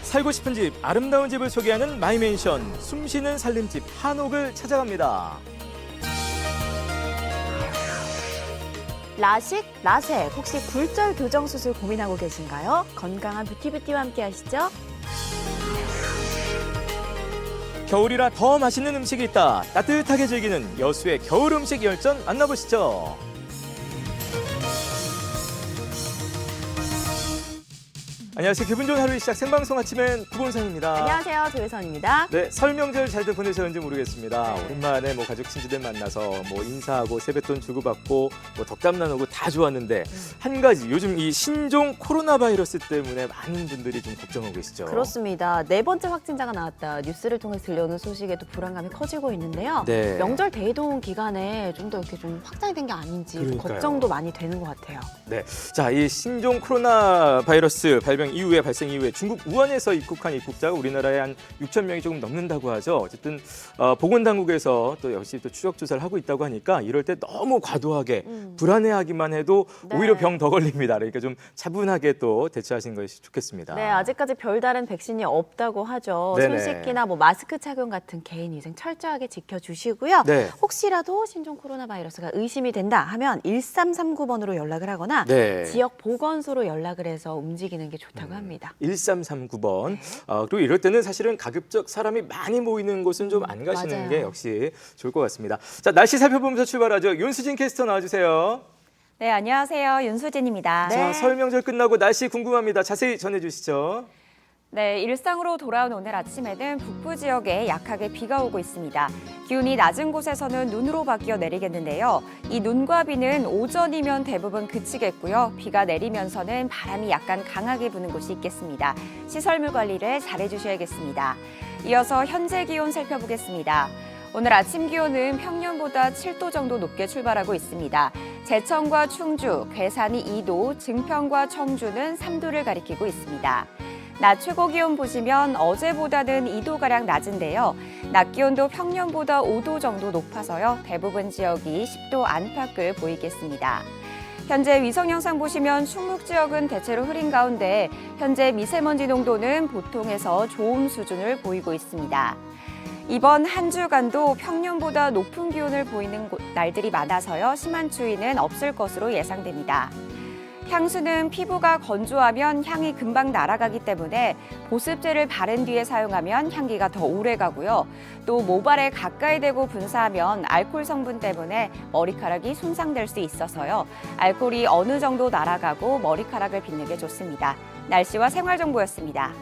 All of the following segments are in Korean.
살고 싶은 집, 아름다운 집을 소개하는 마이맨션, 숨쉬는 살림집 한옥을 찾아갑니다. 라식, 라섹, 혹시 굴절 교정 수술 고민하고 계신가요? 건강한 뷰티뷰티와 함께 하시죠. 겨울이라 더 맛있는 음식이 있다. 따뜻하게 즐기는 여수의 겨울 음식 열전 만나보시죠. 안녕하세요. 기분 좋은 하루의 시작 생방송 아침엔 구본상입니다. 안녕하세요. 조혜선입니다. 네, 설 명절 잘들 보내셨는지 모르겠습니다. 네. 오랜만에 가족 친지들 만나서 인사하고 세뱃돈 주고받고 덕담 나누고 다 좋았는데 한 가지 요즘 이 신종 코로나 바이러스 때문에 많은 분들이 좀 걱정하고 계시죠. 그렇습니다. 네 번째 확진자가 나왔다. 뉴스를 통해 들려오는 소식에도 불안감이 커지고 있는데요. 네. 명절 대이동 기간에 좀 더 이렇게 좀 확산이 된 게 아닌지 그러니까요. 걱정도 많이 되는 것 같아요. 네, 자, 이 신종 코로나 바이러스 발생 이후에 중국 우한에서 입국한 입국자가 우리나라에 한 6천 명이 조금 넘는다고 하죠. 어쨌든 보건당국에서 또 역시 또 추적 조사를 하고 있다고 하니까 이럴 때 너무 과도하게 불안해하기만 해도 네. 오히려 병 더 걸립니다. 그러니까 좀 차분하게 또 대처하시는 것이 좋겠습니다. 네, 아직까지 별다른 백신이 없다고 하죠. 네네. 손 씻기나 마스크 착용 같은 개인 위생 철저하게 지켜주시고요. 네. 혹시라도 신종 코로나 바이러스가 의심이 된다 하면 1339번으로 연락을 하거나 네. 지역 보건소로 연락을 해서 움직이는 게 좋다고 합니다. 1339번. 그리고 이럴 때는 사실은 가급적 사람이 많이 모이는 곳은 좀 안 가시는 맞아요. 게 역시 좋을 것 같습니다. 자, 날씨 살펴보면서 출발하죠. 윤수진 캐스터 나와주세요. 네, 안녕하세요. 윤수진입니다. 자, 설 명절 끝나고 날씨 궁금합니다. 자세히 전해주시죠. 네, 일상으로 돌아온 오늘 아침에는 북부 지역에 약하게 비가 오고 있습니다. 기온이 낮은 곳에서는 눈으로 바뀌어 내리겠는데요. 이 눈과 비는 오전이면 대부분 그치겠고요. 비가 내리면서는 바람이 약간 강하게 부는 곳이 있겠습니다. 시설물 관리를 잘해주셔야겠습니다. 이어서 현재 기온 살펴보겠습니다. 오늘 아침 기온은 평년보다 7도 정도 높게 출발하고 있습니다. 제천과 충주, 괴산이 2도, 증평과 청주는 3도를 가리키고 있습니다. 낮 최고 기온 보시면 어제보다는 2도가량 낮은데요. 낮 기온도 평년보다 5도 정도 높아서요. 대부분 지역이 10도 안팎을 보이겠습니다. 현재 위성 영상 보시면 충북 지역은 대체로 흐린 가운데 현재 미세먼지 농도는 보통에서 좋음 수준을 보이고 있습니다. 이번 한 주간도 평년보다 높은 기온을 보이는 날들이 많아서요. 심한 추위는 없을 것으로 예상됩니다. 향수는 피부가 건조하면 향이 금방 날아가기 때문에 보습제를 바른 뒤에 사용하면 향기가 더 오래 가고요. 또 모발에 가까이 대고 분사하면 알코올 성분 때문에 머리카락이 손상될 수 있어서요. 알코올이 어느 정도 날아가고 머리카락을 빗는 게 좋습니다. 날씨와 생활정보였습니다.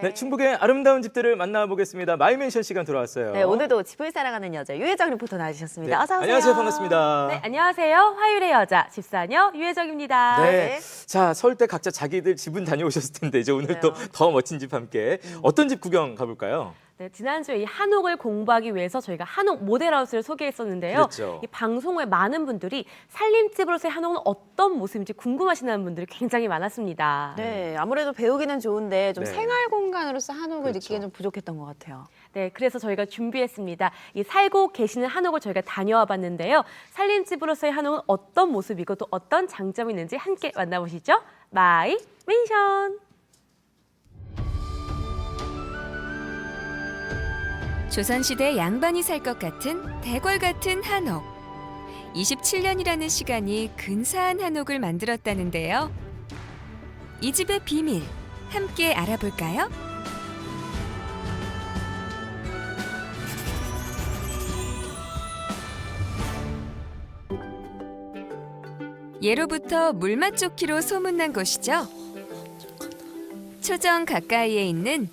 네, 충북의 아름다운 집들을 만나보겠습니다. 마이맨션 시간 돌아왔어요. 네, 오늘도 집을 사랑하는 여자 유혜정 리포터 나와주셨습니다. 네, 어서 오세요. 안녕하세요. 반갑습니다. 네, 안녕하세요. 화요일의 여자 집사녀 유혜정입니다. 네. 자, 설 때 각자 자기들 집은 다녀오셨을 텐데 이제 오늘 또 더 멋진 집 함께 어떤 집 구경 가볼까요? 네, 지난주에 이 한옥을 공부하기 위해서 저희가 한옥 모델하우스를 소개했었는데요. 그렇죠. 이 방송 후에 많은 분들이 살림집으로서의 한옥은 어떤 모습인지 궁금하시는 분들이 굉장히 많았습니다. 네, 아무래도 배우기는 좋은데 좀 네. 생활 공간으로서 한옥을 그렇죠. 느끼기엔 좀 부족했던 것 같아요. 네, 그래서 저희가 준비했습니다. 이 살고 계시는 한옥을 저희가 다녀와 봤는데요. 살림집으로서의 한옥은 어떤 모습이고 또 어떤 장점이 있는지 함께 만나보시죠. 마이 멘션. 조선시대 양반이 살 것 같은 대궐 같은 한옥. 27년이라는 시간이 근사한 한옥을 만들었다는데요. 이 집의 비밀, 함께 알아볼까요? 예로부터 물맛 좋기로 소문난 곳이죠. 초정 가까이에 있는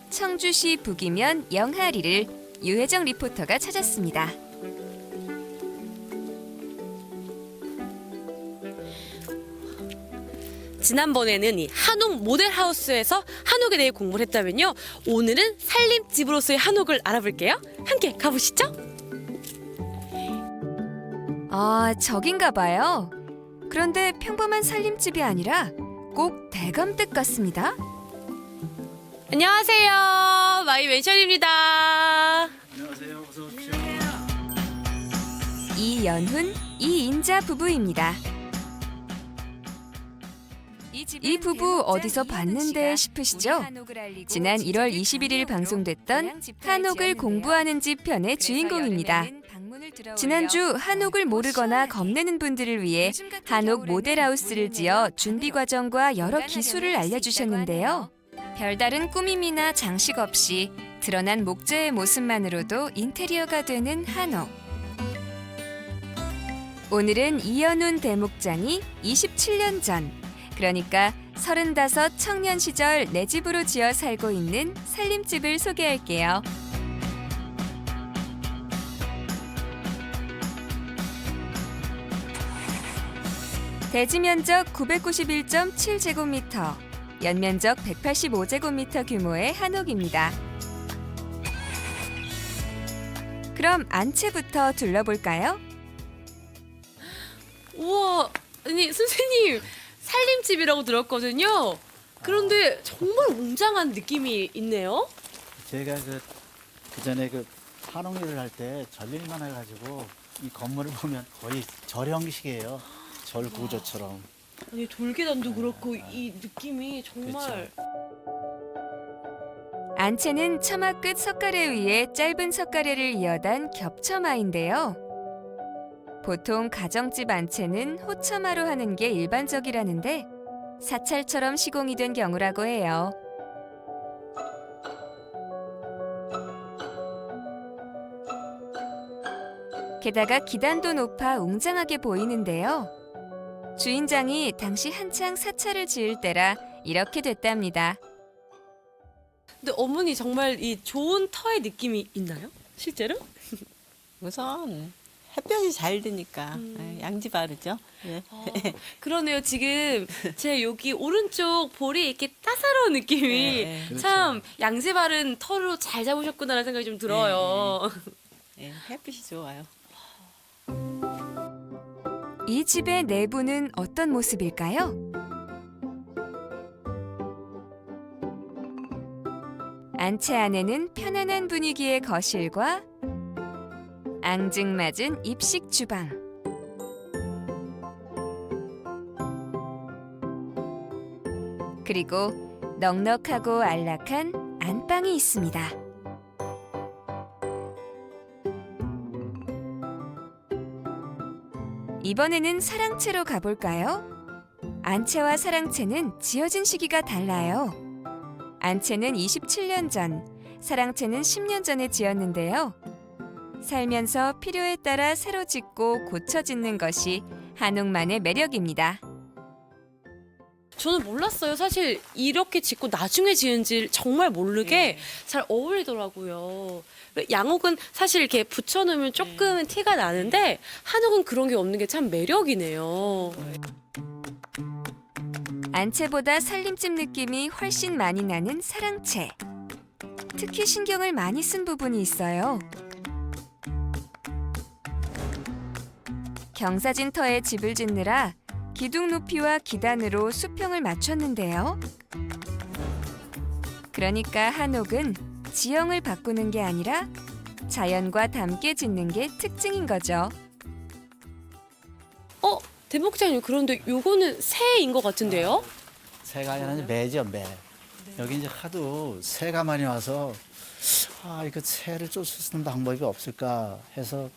청주시 북이면 영하리를 유혜정 리포터가 찾았습니다. 지난번에는 이 한옥 모델하우스에서 한옥에 대해 공부를 했다면요. 오늘은 살림집으로서의 한옥을 알아볼게요. 함께 가보시죠. 아, 저긴가 봐요. 그런데 평범한 살림집이 아니라 꼭 대감댁 같습니다. 안녕하세요. 마이 멘션입니다. 이연훈, 이인자 부부입니다. 이 부부 어디서 봤는데 싶으시죠? 지난 1월 21일 방송됐던 한옥을 공부하는 집 편의 주인공입니다. 지난주 한옥을 모르거나 겁내는 분들을 위해 한옥 모델하우스를 지어 준비 과정과 여러 기술을 알려주셨는데요. 별다른 꾸밈이나 장식 없이 드러난 목재의 모습만으로도 인테리어가 되는 한옥. 오늘은 이연훈 대목장이 27년 전, 그러니까 35 청년 시절 내 집으로 지어 살고 있는 살림집을 소개할게요. 대지 면적 991.7제곱미터, 연면적 185제곱미터 규모의 한옥입니다. 그럼 안채부터 둘러볼까요? 우와, 아니 선생님 살림집이라고 들었거든요. 그런데 정말 웅장한 느낌이 있네요. 제가 그 전에 그 한옥 일을 할 때 전일만 해가지고 이 건물을 보면 거의 절형식이에요. 절 구조처럼. 아니 돌계단도 그렇고 이 느낌이 정말. 안채는 처마 끝 석가래 위에 짧은 석가래를 이어단 겹처마인데요. 보통 가정집 안채는 호처마로 하는 게 일반적이라는데 사찰처럼 시공이 된 경우라고 해요. 게다가 기단도 높아 웅장하게 보이는데요. 주인장이 당시 한창 사찰을 지을 때라 이렇게 됐답니다. 근데 어머니 정말 이 좋은 터의 느낌이 있나요? 실제로? 우선 햇볕이 잘 드니까 양지 바르죠. 예. 그러네요. 지금 제 여기 오른쪽 볼이 이렇게 따사로운 느낌이 네, 참 양지 바른 털로 잘 잡으셨구나라는 생각이 좀 들어요. 예, 햇빛이 좋아요. 이 집의 내부는 어떤 모습일까요? 안채 안에는 편안한 분위기의 거실과 앙증맞은 입식 주방, 그리고 넉넉하고 안락한 안방이 있습니다. 이번에는 사랑채로 가볼까요? 안채와 사랑채는 지어진 시기가 달라요. 안채는 27년 전, 사랑채는 10년 전에 지었는데요. 살면서 필요에 따라 새로 짓고 고쳐 짓는 것이 한옥만의 매력입니다. 저는 몰랐어요. 사실 이렇게 짓고 나중에 지은지 정말 모르게 잘 어울리더라고요. 양옥은 사실 이렇게 붙여놓으면 조금은 티가 나는데 한옥은 그런 게 없는 게 참 매력이네요. 안채보다 살림집 느낌이 훨씬 많이 나는 사랑채. 특히 신경을 많이 쓴 부분이 있어요. 경사진 터에 집을 짓느라 기둥 높이와 기단으로 수평을 맞췄는데요. 그러니까 한옥은 지형을 바꾸는 게 아니라 자연과 함께 짓는 게 특징인 거죠. 대목장님, 그런데 요거는 새인 것 같은데요? 새가 아니라 매죠, 매. 여기 이제 하도 새가 많이 와서 이거 새를 쫓을 수 있는 방법이 없을까 해서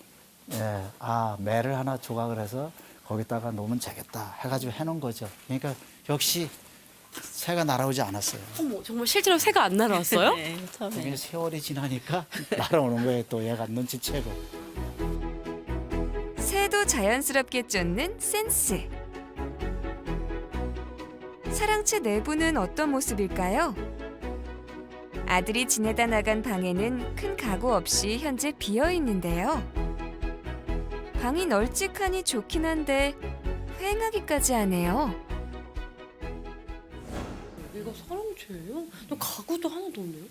매를 하나 조각을 해서 거기다가 놓으면 되겠다 해가지고 해놓은 거죠. 그러니까 역시 새가 날아오지 않았어요. 어머, 정말 실제로 새가 안 날아왔어요? 네, 이게 처음에. 세월이 지나니까 날아오는 거예요. 또 얘가 눈치채고. 새도 자연스럽게 쫓는 센스. 사랑채 내부는 어떤 모습일까요? 아들이 지내다 나간 방에는 큰 가구 없이 현재 비어 있는데요. 방이 널찍하니 좋긴 한데 휑하기까지 하네요. 이거 사랑채예요? 가구도 하나도 없네요.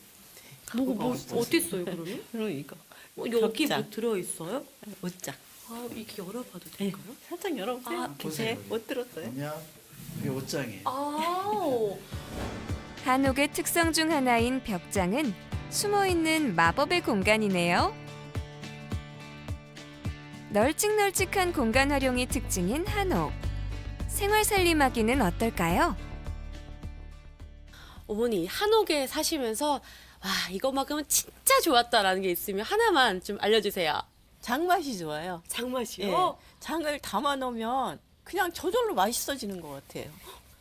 가구가 뭐 없어요. 어디 있어요, 그러면? 그럼 이거 여기 벽장. 뭐 들어있어요? 옷장. 이렇게 열어봐도 될까요? 살짝 열어보세요. 보세요. 못 들었어요. 그냥 이게 옷장이에요. 한옥의 특성 중 하나인 벽장은 숨어있는 마법의 공간이네요. 널찍널찍한 공간 활용이 특징인 한옥. 생활살림하기는 어떨까요? 어머니 한옥에 사시면서 와 이거만큼은 진짜 좋았다라는 게 있으면 하나만 좀 알려주세요. 장맛이 좋아요. 장맛이요? 예. 장을 담아 놓으면 그냥 저절로 맛있어지는 것 같아요.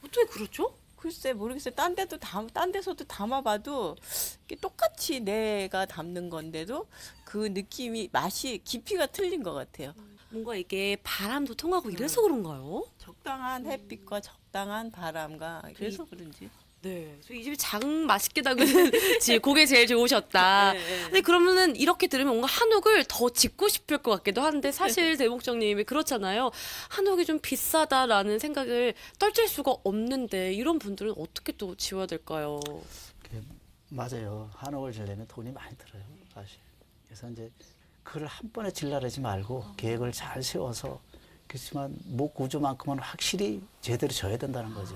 어떻게 그렇죠? 글쎄 모르겠어요. 딴 데서도 담아봐도 이게 똑같이 내가 담는 건데도 그 느낌이 맛이 깊이가 틀린 것 같아요. 뭔가 이게 바람도 통하고 이래서 그런가요? 적당한 햇빛과 적당한 바람과 그래서 그런지. 네. 이 집이 장 맛있게 담그는 집, 그게 제일 좋으셨다. 근데 그러면은 이렇게 들으면 뭔가 한옥을 더 짓고 싶을 것 같기도 한데 사실 대목장님이 그렇잖아요. 한옥이 좀 비싸다라는 생각을 떨칠 수가 없는데 이런 분들은 어떻게 또 지어야 될까요? 맞아요. 한옥을 지려면 돈이 많이 들어요, 사실. 그래서 이제 그걸 한 번에 질러내지 말고 계획을 잘 세워서 그렇지만 목 구조만큼은 확실히 제대로 져야 된다는 거죠.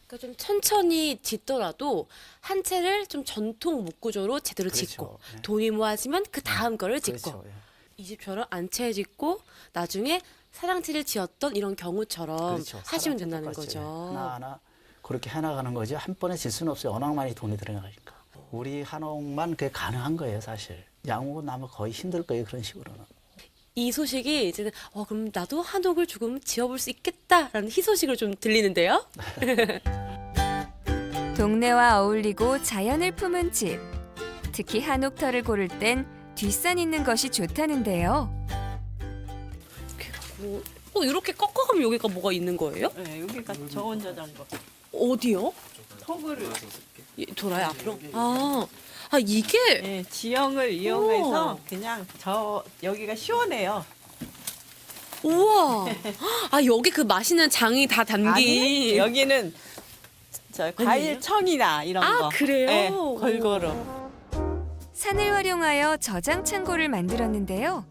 그러니까 좀 천천히 짓더라도 한 채를 좀 전통 목구조로 제대로 그렇죠. 짓고 네. 돈이 모아지면 그 다음 거를 짓고 그렇죠. 예. 이 집처럼 안채 짓고 나중에 사랑채를 지었던 이런 경우처럼 그렇죠. 하시면 사람도 된다는 똑같이 거죠. 하나하나 그렇게 해나가는 거지 한 번에 질 수는 없어요. 워낙 많이 돈이 들어가니까. 우리 한옥만 그게 가능한 거예요, 사실. 양옥은 아마 거의 힘들 거예요, 그런 식으로는. 이 소식이 이제는 그럼 나도 한옥을 조금 지어볼 수 있겠다라는 희소식으로 좀 들리는데요. 동네와 어울리고 자연을 품은 집. 특히 한옥터를 고를 땐 뒷산 있는 것이 좋다는데요. 이렇게 꺾어가면 여기가 뭐가 있는 거예요? 네, 여기가 저온 저장고. 어디요? 턱을 돌아요 앞으로. 이게 네, 지형을 이용해서 우와. 그냥 여기가 시원해요. 우와. 여기 그 맛있는 장이 다 담긴. 아니, 여기는 저 과일청이나 이런 거. 그래요? 네, 골고루. 산을 활용하여 저장 창고를 만들었는데요.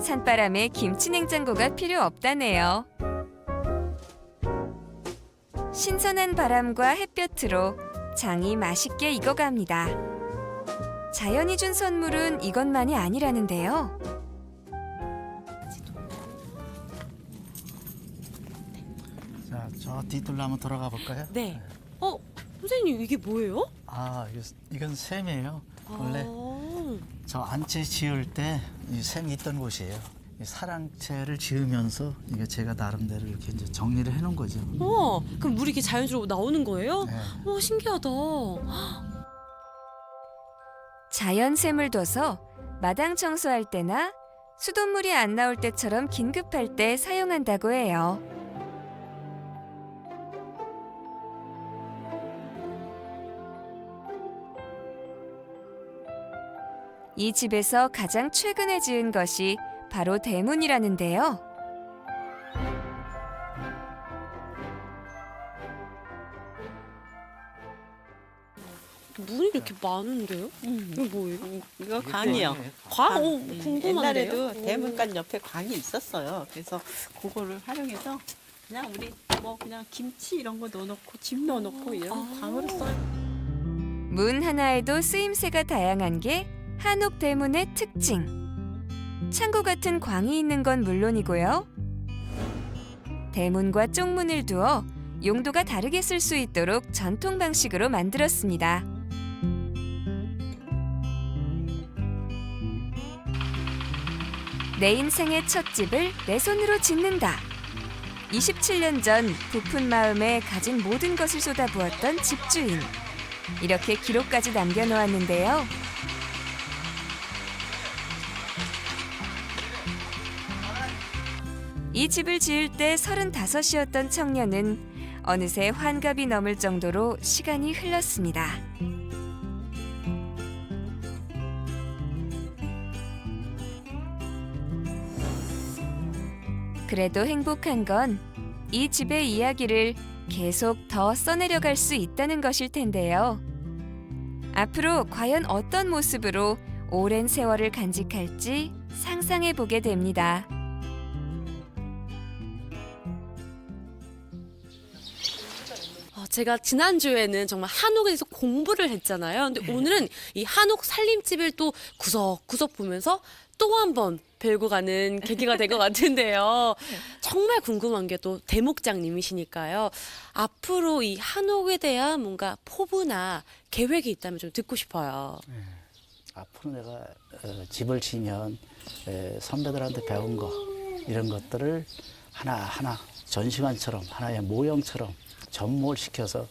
산바람에 김치 냉장고가 필요 없다네요. 신선한 바람과 햇볕으로 장이 맛있게 익어갑니다. 자연이 준 선물은 이것만이 아니라는데요. 자, 저 뒤뜰로 한번 돌아가 볼까요? 네. 선생님 이게 뭐예요? 이건 샘이에요. 원래 아. 저 안채 지을 때 이 샘이 있던 곳이에요. 이 사랑채를 지으면서 이게 제가 나름대로 이렇게 이제 정리를 해놓은 거죠. 그럼 물이 이렇게 자연스러워 나오는 거예요? 네. 신기하다. 자연샘을 둬서 마당 청소할 때나 수돗물이 안 나올 때처럼 긴급할 때 사용한다고 해요. 이 집에서 가장 최근에 지은 것이 바로 대문이라는데요. 물이 이렇게 많은데요? 이거 뭐예요? 이거 광이요. 광? 궁금한데요? 옛날에도 대문간 옆에 광이 있었어요. 그래서 그거를 활용해서 그냥 우리 그냥 김치 이런 거 넣어놓고 집 넣어놓고 이런 광으로 써요. 문 하나에도 쓰임새가 다양한 게 한옥 대문의 특징. 창고 같은 광이 있는 건 물론이고요. 대문과 쪽문을 두어 용도가 다르게 쓸 수 있도록 전통 방식으로 만들었습니다. 내 인생의 첫 집을 내 손으로 짓는다. 27년 전 부푼 마음에 가진 모든 것을 쏟아부었던 집주인. 이렇게 기록까지 남겨놓았는데요. 이 집을 지을 때 35이었던 청년은 어느새 환갑이 넘을 정도로 시간이 흘렀습니다. 그래도 행복한 건 이 집의 이야기를 계속 더 써내려갈 수 있다는 것일 텐데요. 앞으로 과연 어떤 모습으로 오랜 세월을 간직할지 상상해 보게 됩니다. 제가 지난주에는 정말 한옥에 대해서 공부를 했잖아요. 근데 오늘은 이 한옥 살림집을 또 구석구석 보면서 또 한 번 배우고 가는 계기가 된 것 같은데요. 정말 궁금한 게 또 대목장님이시니까요. 앞으로 이 한옥에 대한 뭔가 포부나 계획이 있다면 좀 듣고 싶어요. 앞으로 내가 집을 지면 선배들한테 배운 거 이런 것들을 하나하나 전시관처럼 하나의 모형처럼 접목시켜서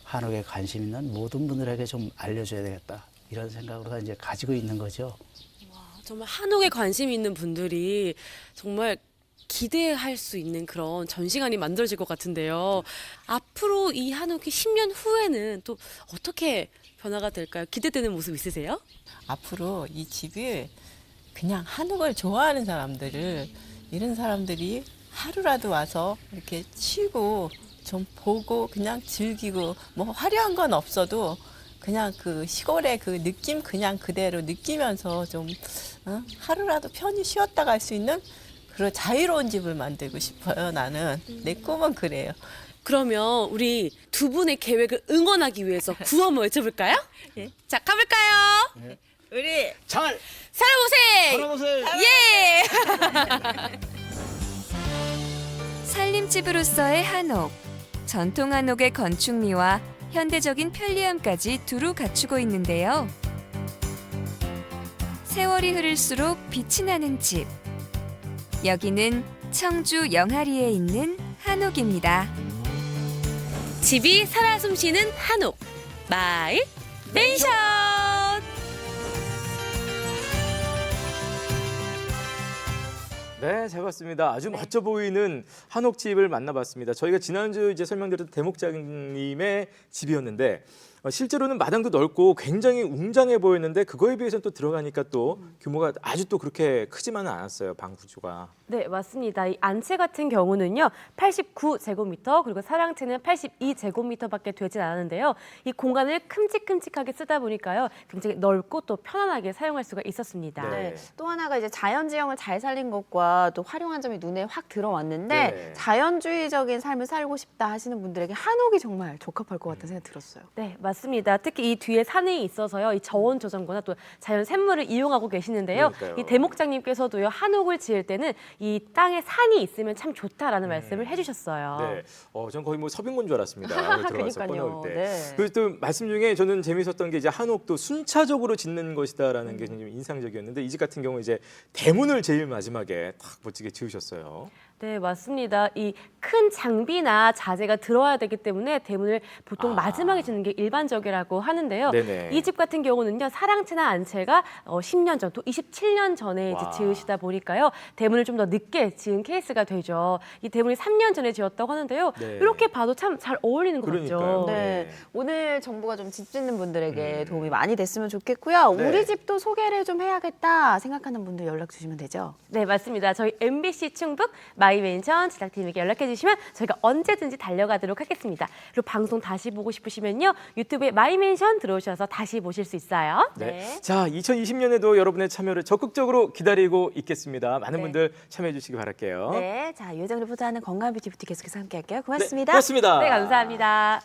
한옥에 관심 있는 모든 분들에게 좀 알려줘야 되겠다. 이런 생각으로 이제 가지고 있는 거죠. 정말 한옥에 관심 있는 분들이 정말 기대할 수 있는 그런 전시관이 만들어질 것 같은데요. 앞으로 이 한옥이 10년 후에는 또 어떻게 변화가 될까요? 기대되는 모습 있으세요? 앞으로 이 집이 그냥 한옥을 좋아하는 사람들을 이런 사람들이 하루라도 와서 이렇게 쉬고 좀 보고 그냥 즐기고 뭐 화려한 건 없어도 그냥 그 시골의 그 느낌 그냥 그대로 느끼면서 좀 하루라도 편히 쉬었다 갈 수 있는 그런 자유로운 집을 만들고 싶어요. 나는 내 꿈은 그래요. 그러면 우리 두 분의 계획을 응원하기 위해서 구호 한번 외쳐볼까요? 예. 자, 가볼까요? 우리 잘 살아보세요! 예! 살림집으로서의 한옥. 전통 한옥의 건축미와 현대적인 편리함까지 두루 갖추고 있는데요. 세월이 흐를수록 빛이 나는 집. 여기는 청주 영하리에 있는 한옥입니다. 집이 살아 숨쉬는 한옥 마이 펜션. 네, 잘 봤습니다. 아주 멋져 보이는 한옥집을 만나봤습니다. 저희가 지난주 이제 설명드렸던 대목장님의 집이었는데 실제로는 마당도 넓고 굉장히 웅장해 보였는데 그거에 비해서는 또 들어가니까 또 규모가 아주 또 그렇게 크지만은 않았어요. 방 구조가. 네, 맞습니다. 이 안채 같은 경우는요, 89제곱미터 그리고 사랑채는 82제곱미터밖에 되진 않았는데요. 이 공간을 큼직큼직하게 쓰다 보니까요, 굉장히 넓고 또 편안하게 사용할 수가 있었습니다. 네. 또 하나가 이제 자연지형을 잘 살린 것과 또 활용한 점이 눈에 확 들어왔는데 네. 자연주의적인 삶을 살고 싶다 하시는 분들에게 한옥이 정말 적합할 것 같다는 생각이 들었어요. 네, 맞습니다. 특히 이 뒤에 산이 있어서요, 이 저온 조정구나 또 자연 샘물을 이용하고 계시는데요. 그러니까요. 이 대목장님께서도요, 한옥을 지을 때는 이 땅에 산이 있으면 참 좋다라는 말씀을 해주셨어요. 네, 전 거의 뭐 섭인군 줄 알았습니다. 오늘 들어가서 그러니까요. 꺼내올 때. 네. 그리고 또 말씀 중에 저는 재밌었던 게 이제 한옥도 순차적으로 짓는 것이다라는 게 굉장히 인상적이었는데 이 집 같은 경우 이제 대문을 제일 마지막에 딱 멋지게 지으셨어요. 네, 맞습니다. 이 큰 장비나 자재가 들어와야 되기 때문에 대문을 보통 마지막에 짓는 게 일반적이라고 하는데요. 네네. 이 집 같은 경우는요, 사랑채나 안채가 10년 전, 또 27년 전에 이제 와. 지으시다 보니까요, 대문을 좀 더 늦게 지은 케이스가 되죠. 이 대문이 3년 전에 지었다고 하는데요. 네. 이렇게 봐도 참 잘 어울리는 것 그러니까요. 같죠. 네. 네. 오늘 정보가 좀 집 짓는 분들에게 도움이 많이 됐으면 좋겠고요. 네. 우리 집도 소개를 좀 해야겠다 생각하는 분들 연락 주시면 되죠. 네, 맞습니다. 저희 MBC 충북 마이맨션 제작팀에게 연락해 주시면 저희가 언제든지 달려가도록 하겠습니다. 그리고 방송 다시 보고 싶으시면요, 유튜브에 마이맨션 들어오셔서 다시 보실 수 있어요. 네. 자, 2020년에도 여러분의 참여를 적극적으로 기다리고 있겠습니다. 많은 네. 분들 참여해 주시기 바랄게요. 네, 자 유혜정 리포터하는 건강 뷰티부티 계속해서 함께할게요. 네, 고맙습니다. 고맙습니다. 네, 감사합니다.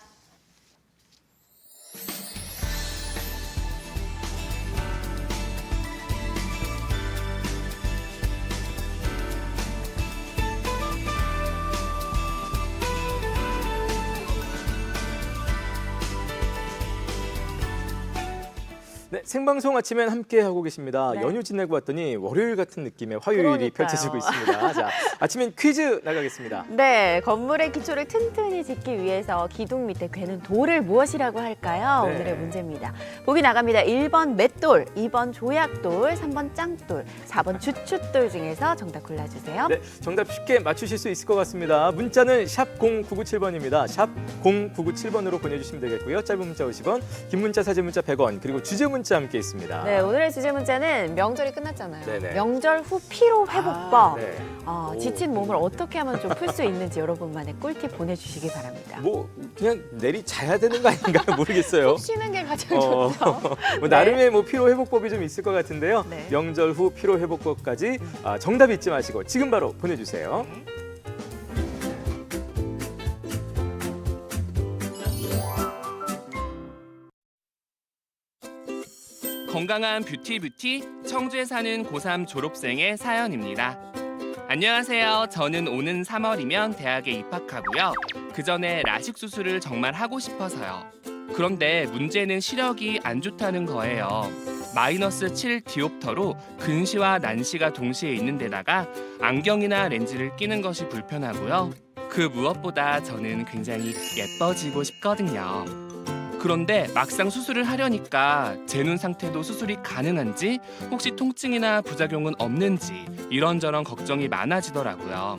네, 생방송 아침엔 함께 하고 계십니다. 네. 연휴 지내고 왔더니 월요일 같은 느낌의 화요일이 그러니까요. 펼쳐지고 있습니다. 자, 아침엔 퀴즈 나가겠습니다. 네, 건물의 기초를 튼튼히 짓기 위해서 기둥 밑에 괴는 돌을 무엇이라고 할까요? 네. 오늘의 문제입니다. 보기 나갑니다. 1번 맷돌, 2번 조약돌, 3번 짱돌, 4번 주춧돌 중에서 정답 골라주세요. 네, 정답 쉽게 맞추실 수 있을 것 같습니다. 문자는 샵 0997번입니다. 샵 0997번으로 보내주시면 되겠고요. 짧은 문자 50원, 긴 문자, 사진 문자 100원, 그리고 주제 문자 함께 있습니다. 네, 오늘의 주제 문자는 명절이 끝났잖아요. 네네. 명절 후 피로 회복법. 네. 오. 지친 몸을 어떻게 하면 좀 풀 수 있는지 여러분만의 꿀팁 보내주시기 바랍니다. 뭐 그냥 내리 자야 되는 거 아닌가요? 모르겠어요. 쉬는 게 가장 좋죠. 뭐 나름의 뭐 피로 회복법이 좀 있을 것 같은데요. 네. 명절 후 피로 회복법까지 정답 잊지 마시고 지금 바로 보내주세요. 건강한 뷰티 청주에 사는 고3 졸업생의 사연입니다. 안녕하세요. 저는 오는 3월이면 대학에 입학하고요. 그 전에 라식 수술을 정말 하고 싶어서요. 그런데 문제는 시력이 안 좋다는 거예요. 마이너스 7 디옵터로 근시와 난시가 동시에 있는 데다가 안경이나 렌즈를 끼는 것이 불편하고요. 그 무엇보다 저는 굉장히 예뻐지고 싶거든요. 그런데 막상 수술을 하려니까 제 눈 상태도 수술이 가능한지, 혹시 통증이나 부작용은 없는지 이런저런 걱정이 많아지더라고요.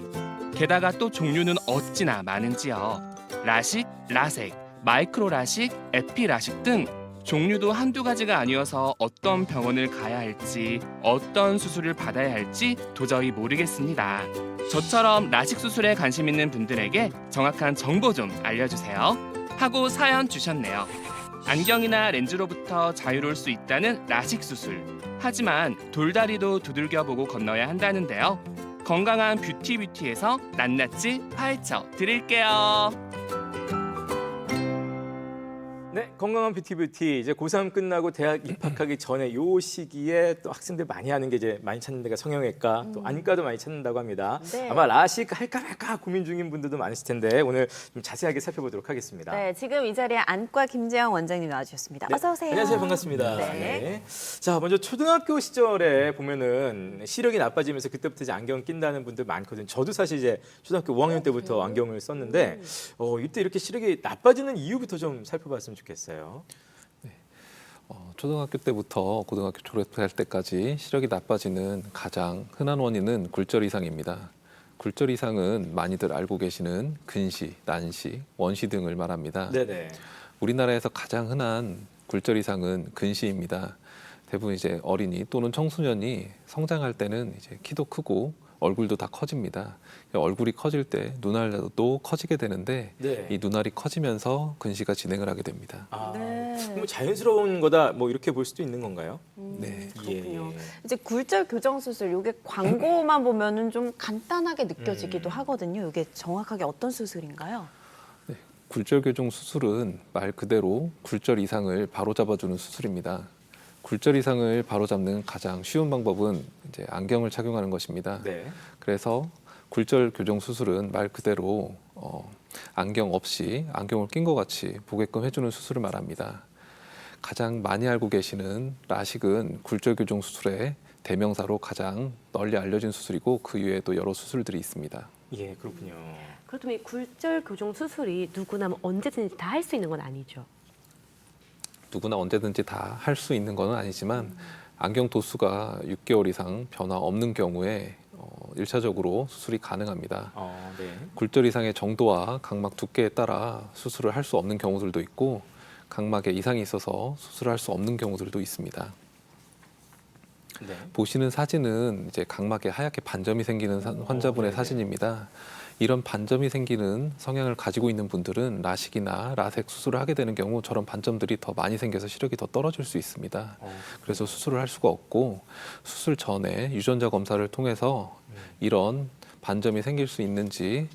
게다가 또 종류는 어찌나 많은지요. 라식, 라섹, 마이크로 라식, 에피 라식 등 종류도 한두 가지가 아니어서 어떤 병원을 가야 할지, 어떤 수술을 받아야 할지 도저히 모르겠습니다. 저처럼 라식 수술에 관심 있는 분들에게 정확한 정보 좀 알려주세요. 하고 사연 주셨네요. 안경이나 렌즈로부터 자유로울 수 있다는 라식 수술. 하지만 돌다리도 두들겨보고 건너야 한다는데요. 건강한 뷰티에서 낱낱이 파헤쳐 드릴게요. 네, 건강한 뷰티 이제 고3 끝나고 대학 입학하기 전에 요 시기에 또 학생들 많이 하는 게 이제 많이 찾는 데가 성형외과, 또 안과도 많이 찾는다고 합니다. 네. 아마 라식 할까 말까 고민 중인 분들도 많으실 텐데 오늘 좀 자세하게 살펴보도록 하겠습니다. 네, 지금 이 자리에 안과 김재영 원장님 나와주셨습니다. 어서 오세요. 안녕하세요, 반갑습니다. 네. 네. 자, 먼저 초등학교 시절에 보면은 시력이 나빠지면서 그때부터 이제 안경 낀다는 분들 많거든요. 저도 사실 이제 초등학교 5학년 때부터 안경을 썼는데 이때 이렇게 시력이 나빠지는 이유부터 좀 살펴봤으면 좋겠어요. 초등학교 때부터 고등학교 졸업할 때까지 시력이 나빠지는 가장 흔한 원인은 굴절 이상입니다. 굴절 이상은 많이들 알고 계시는 근시, 난시, 원시 등을 말합니다. 네네. 우리나라에서 가장 흔한 굴절 이상은 근시입니다. 대부분 이제 어린이 또는 청소년이 성장할 때는 이제 키도 크고 얼굴도 다 커집니다. 얼굴이 커질 때 눈알도 커지게 되는데 네. 이 눈알이 커지면서 근시가 진행을 하게 됩니다. 아, 네. 뭐 자연스러운 거다 뭐 이렇게 볼 수도 있는 건가요? 네. 그렇군요. 이제 굴절 교정 수술, 이게 광고만 보면은 좀 간단하게 느껴지기도 하거든요. 이게 정확하게 어떤 수술인가요? 굴절 교정 수술은 말 그대로 굴절 이상을 바로잡아주는 수술입니다. 굴절 이상을 바로잡는 가장 쉬운 방법은 이제 안경을 착용하는 것입니다. 네. 그래서 굴절 교정 수술은 말 그대로 안경 없이 안경을 낀 것 같이 보게끔 해주는 수술을 말합니다. 가장 많이 알고 계시는 라식은 굴절 교정 수술의 대명사로 가장 널리 알려진 수술이고 그 이외에도 여러 수술들이 있습니다. 예, 그렇군요. 그렇다면 이 굴절 교정 수술이 누구나 뭐 언제든지 다 할 수 있는 건 아니죠? 누구나 언제든지 다 할 수 있는 건 아니지만 안경 도수가 6개월 이상 변화 없는 경우에 1차적으로 수술이 가능합니다. 네. 굴절 이상의 정도와 각막 두께에 따라 수술을 할 수 없는 경우들도 있고 각막에 이상이 있어서 수술을 할 수 없는 경우들도 있습니다. 네. 보시는 사진은 이제 각막에 하얗게 반점이 생기는 환자분의 네네. 사진입니다. 이런 반점이 생기는 성향을 가지고 있는 분들은 라식이나 라섹 수술을 하게 되는 경우 저런 반점들이 더 많이 생겨서 시력이 더 떨어질 수 있습니다. 그래서 수술을 할 수가 없고 수술 전에 유전자 검사를 통해서 이런 반점이 생길 수 있는지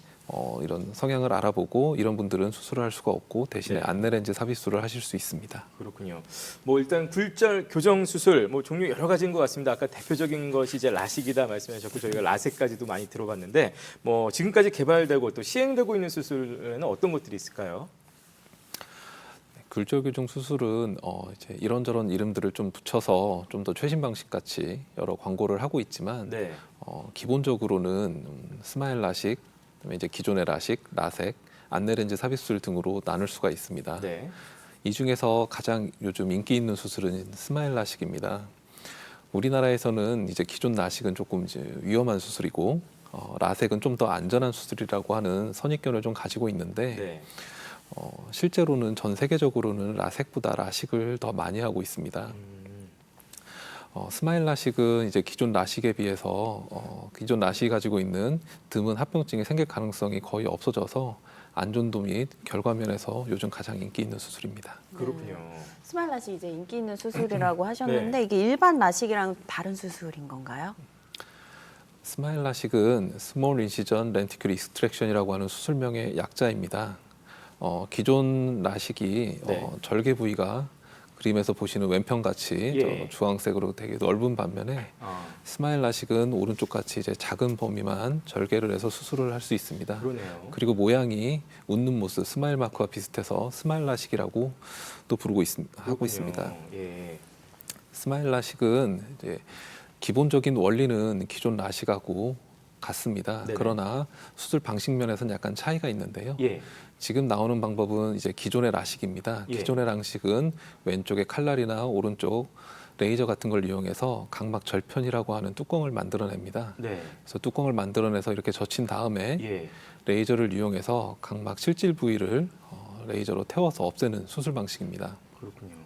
이런 성향을 알아보고 이런 분들은 수술을 할 수가 없고 대신에 네. 안내렌즈 삽입술을 하실 수 있습니다. 그렇군요. 뭐 일단 굴절 교정 수술 뭐 종류 여러 가지인 것 같습니다. 아까 대표적인 것이 이제 라식이다 말씀하셨고 저희가 라섹까지도 많이 들어봤는데 뭐 지금까지 개발되고 또 시행되고 있는 수술에는 어떤 것들이 있을까요? 굴절 교정 수술은 이제 이런저런 이름들을 좀 붙여서 좀 더 최신 방식 같이 여러 광고를 하고 있지만 네. 기본적으로는 스마일 라식, 그다음에 이제 기존의 라식, 라섹, 안내렌즈 삽입술 등으로 나눌 수가 있습니다. 네. 이 중에서 가장 요즘 인기 있는 수술은 스마일 라식입니다. 우리나라에서는 이제 기존 라식은 조금 이제 위험한 수술이고 라섹은 좀 더 안전한 수술이라고 하는 선입견을 좀 가지고 있는데 네. 실제로는 전 세계적으로는 라섹보다 라식을 더 많이 하고 있습니다. 스마일 라식은 이제 기존 라식에 비해서 기존 라식이 가지고 있는 드문 합병증이 생길 가능성이 거의 없어져서 안전도 및 결과면에서 요즘 가장 인기 있는 수술입니다. 그렇군요. 스마일 라식 이제 인기 있는 수술이라고 하셨는데 이게 일반 라식이랑 다른 수술인 건가요? 스마일 라식은 스몰 인시전 렌티큘 익스트랙션이라고 하는 수술명의 약자입니다. 기존 라식이 네. 절개 부위가 그림에서 보시는 왼편같이 예. 주황색으로 되게 넓은 반면에 스마일 라식은 오른쪽 같이 이제 작은 범위만 절개를 해서 수술을 할 수 있습니다. 그러네요. 그리고 모양이 웃는 모습, 스마일 마크와 비슷해서 스마일 라식이라고 또 하고 있습니다. 예. 스마일 라식은 이제 기본적인 원리는 기존 라식하고 같습니다. 네네. 그러나 수술 방식 면에서는 약간 차이가 있는데요. 예. 지금 나오는 방법은 이제 기존의 라식입니다. 예. 기존의 라식은 왼쪽에 칼날이나 오른쪽 레이저 같은 걸 이용해서 각막 절편이라고 하는 뚜껑을 만들어냅니다. 네. 그래서 뚜껑을 만들어내서 이렇게 젖힌 다음에 예. 레이저를 이용해서 각막 실질 부위를 레이저로 태워서 없애는 수술 방식입니다. 그렇군요.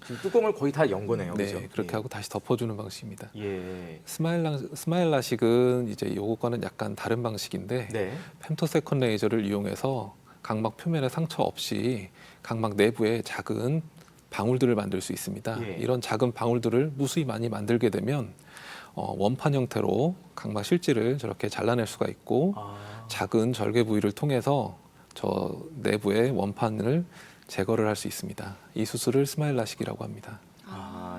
지금 뚜껑을 거의 다 연 거네요. 네, 그렇죠? 그렇게 예. 하고 다시 덮어주는 방식입니다. 예. 스마일 라식은 이제 요것과는 약간 다른 방식인데 네. femtosecon드 레이저를 이용해서 각막 표면에 상처 없이 각막 내부에 작은 방울들을 만들 수 있습니다. 예. 이런 작은 방울들을 무수히 많이 만들게 되면 원판 형태로 각막 실질을 저렇게 잘라낼 수가 있고 작은 절개 부위를 통해서 저 내부의 원판을 제거를 할 수 있습니다. 이 수술을 스마일 라식이라고 합니다.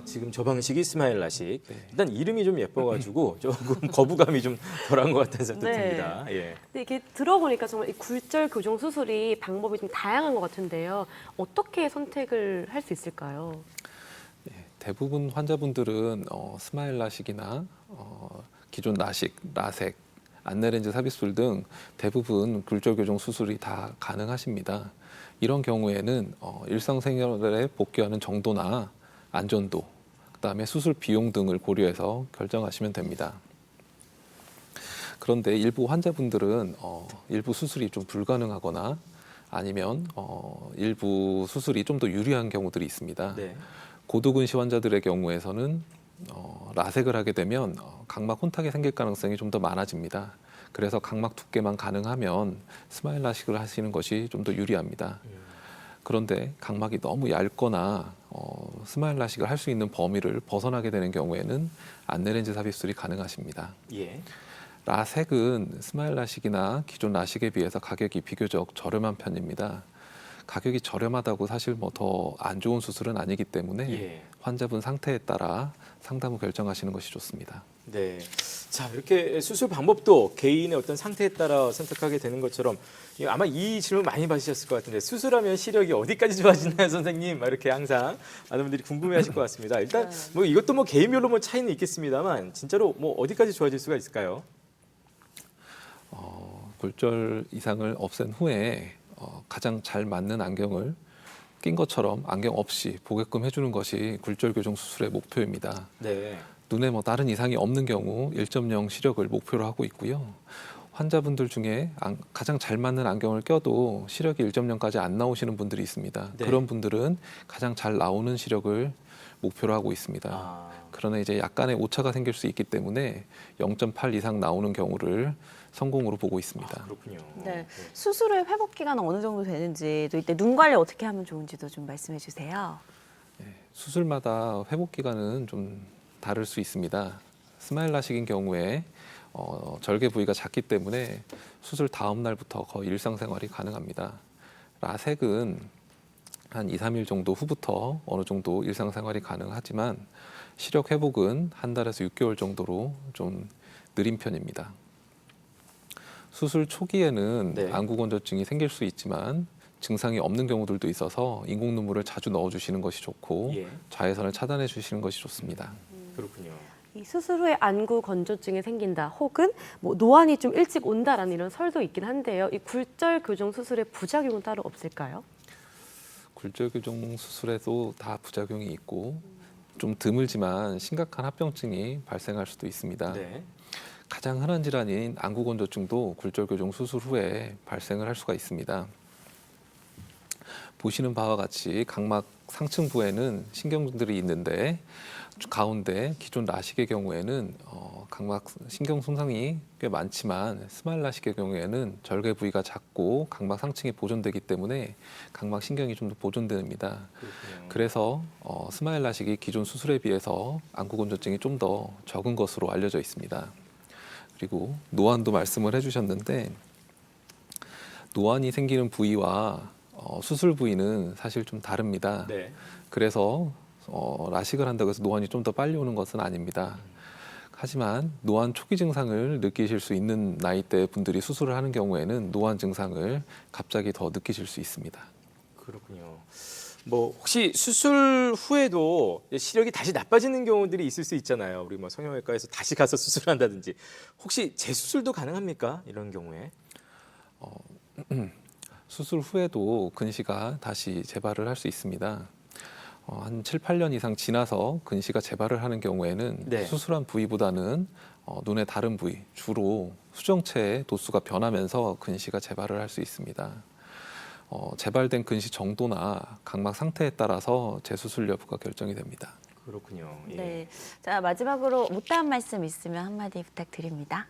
지금 저 방식이 스마일 라식. 네. 일단 이름이 좀 예뻐가지고 조금 거부감이 좀 덜한 것 같다는 생각도 네. 듭니다. 예. 근데 이렇게 들어보니까 정말 이 굴절 교정 수술이 방법이 좀 다양한 것 같은데요. 어떻게 선택을 할 수 있을까요? 네, 대부분 환자분들은 스마일 라식이나 기존 라식, 라섹, 안내렌즈 삽입술 등 대부분 굴절 교정 수술이 다 가능하십니다. 이런 경우에는 일상생활에 복귀하는 정도나 안전도, 그다음에 수술 비용 등을 고려해서 결정하시면 됩니다. 그런데 일부 환자분들은 일부 수술이 좀 불가능하거나 아니면 일부 수술이 좀 더 유리한 경우들이 있습니다. 네. 고도근시 환자들의 경우에서는 라섹을 하게 되면 각막 혼탁이 생길 가능성이 좀 더 많아집니다. 그래서 각막 두께만 가능하면 스마일 라식을 하시는 것이 좀 더 유리합니다. 그런데 각막이 너무 얇거나 스마일 라식을 할 수 있는 범위를 벗어나게 되는 경우에는 안내렌즈 삽입술이 가능하십니다. 예. 라섹은 스마일 라식이나 기존 라식에 비해서 가격이 비교적 저렴한 편입니다. 가격이 저렴하다고 사실 뭐 더 안 좋은 수술은 아니기 때문에 예. 환자분 상태에 따라 상담을 결정하시는 것이 좋습니다. 네. 자, 이렇게 수술 방법도 개인의 어떤 상태에 따라 선택하게 되는 것처럼 아마 이 질문 많이 받으셨을 것 같은데 수술하면 시력이 어디까지 좋아지나요, 선생님? 막 이렇게 항상 많은 분들이 궁금해하실 것 같습니다. 일단 뭐 이것도 뭐 개인별로 뭐 차이는 있겠습니다만 진짜로 뭐 어디까지 좋아질 수가 있을까요? 굴절 이상을 없앤 후에 가장 잘 맞는 안경을 낀 것처럼 안경 없이 보게끔 해주는 것이 굴절 교정 수술의 목표입니다. 네. 눈에 뭐 다른 이상이 없는 경우 1.0 시력을 목표로 하고 있고요. 환자분들 중에 가장 잘 맞는 안경을 껴도 시력이 1.0까지 안 나오시는 분들이 있습니다. 네. 그런 분들은 가장 잘 나오는 시력을 목표로 하고 있습니다. 그러나 이제 약간의 오차가 생길 수 있기 때문에 0.8 이상 나오는 경우를 성공으로 보고 있습니다. 그렇군요. 네. 수술의 회복 기간은 어느 정도 되는지, 또 이때 눈 관리 어떻게 하면 좋은지도 좀 말씀해 주세요. 수술마다 회복 기간은 좀 다를 수 있습니다. 스마일 라식인 경우에 절개 부위가 작기 때문에 수술 다음 날부터 거의 일상생활이 가능합니다. 라섹은 한 2, 3일 정도 후부터 어느 정도 일상생활이 가능하지만 시력 회복은 한 달에서 6개월 정도로 좀 느린 편입니다. 수술 초기에는 네. 안구건조증이 생길 수 있지만 증상이 없는 경우들도 있어서 인공 눈물을 자주 넣어주시는 것이 좋고 예. 자외선을 차단해 주시는 것이 좋습니다. 그렇군요. 이 수술 후에 안구 건조증이 생긴다, 혹은 뭐 노안이 좀 일찍 온다라는 이런 설도 있긴 한데요. 이 굴절 교정 수술의 부작용은 따로 없을까요? 굴절 교정 수술에도 다 부작용이 있고 좀 드물지만 심각한 합병증이 발생할 수도 있습니다. 네. 가장 흔한 질환인 안구 건조증도 굴절 교정 수술 후에 발생을 할 수가 있습니다. 보시는 바와 같이 각막 상층부에는 신경들이 있는데 가운데 기존 라식의 경우에는 각막 신경 손상이 꽤 많지만 스마일 라식의 경우에는 절개 부위가 작고 각막 상층이 보존되기 때문에 각막 신경이 좀 더 보존됩니다. 그래서 스마일 라식이 기존 수술에 비해서 안구 건조증이 좀 더 적은 것으로 알려져 있습니다. 그리고 노안도 말씀을 해주셨는데 노안이 생기는 부위와 수술 부위는 사실 좀 다릅니다. 네. 그래서 라식을 한다고 해서 노안이 좀 더 빨리 오는 것은 아닙니다. 하지만 노안 초기 증상을 느끼실 수 있는 나이대 분들이 수술을 하는 경우에는 노안 증상을 갑자기 더 느끼실 수 있습니다. 그렇군요. 뭐 혹시 수술 후에도 시력이 다시 나빠지는 경우들이 있을 수 있잖아요. 우리 뭐 성형외과에서 다시 가서 수술한다든지 혹시 재수술도 가능합니까? 이런 경우에? 수술 후에도 근시가 다시 재발을 할 수 있습니다. 한 7, 8년 이상 지나서 근시가 재발을 하는 경우에는 네. 수술한 부위보다는 눈의 다른 부위, 주로 수정체의 도수가 변하면서 근시가 재발을 할 수 있습니다. 재발된 근시 정도나 각막 상태에 따라서 재수술 여부가 결정이 됩니다. 그렇군요. 예. 네. 자, 마지막으로 못다한 말씀 있으면 한마디 부탁드립니다.